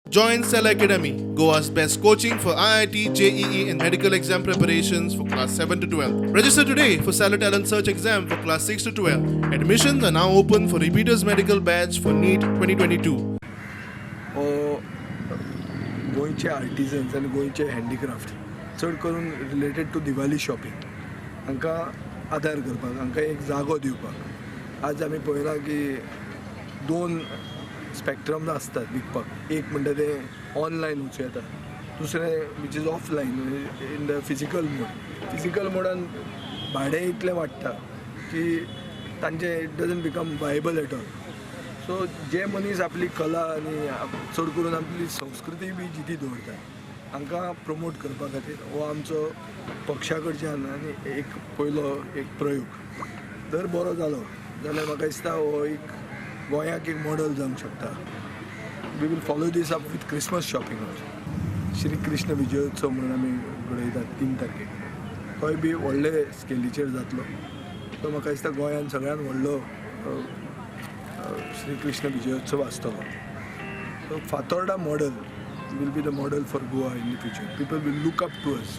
Join Stella Academy, Goa's best coaching for IIT, JEE, and medical exam preparations for class 7 to 12. Register today for Stella Talent Search exam for class 6 to 12. Admissions are now open for repeaters medical batch for NEET 2022. गोंयचे artisans आनी गोंयचे handicraft चड करून related to Diwali shopping हांकां आदार करपाक हांकां एक जागो दिवपाक आज आमी पळयलां की दोन स्पॅक्ट्रम आसतात विकपाक. एक म्हणटा तें ऑनलायन वचूं येता, दुसरें which is offline in the physical मोडान भाडें इतलें वाडटा की तांचें it doesn't become viable at all. So जे मनीस आपली कला आनी चड करून आपली संस्कृती बी जिती दवरतात हांकां प्रमोट करपा खातीर हो आमचो पक्षा कडच्यान आनी एक पयलो एक प्रयोग जर बरो जालो जाल्यार म्हाका दिसता हो एक गोंयाक एक मॉडल जावंक शकता. We will follow this up with Christmas shopping also. Shri Krishna विजयोत्सव म्हणून आमी घडयतात 3 तारखेक, तोय बी व्हडले स्केलीचेर जातलो. तो म्हाका दिसता गोंयान सगळ्यान व्हडलो श्री कृष्ण विजयोत्सव आसतलो. So Fatorda model will be the model for Goa in the future. People will look up to us.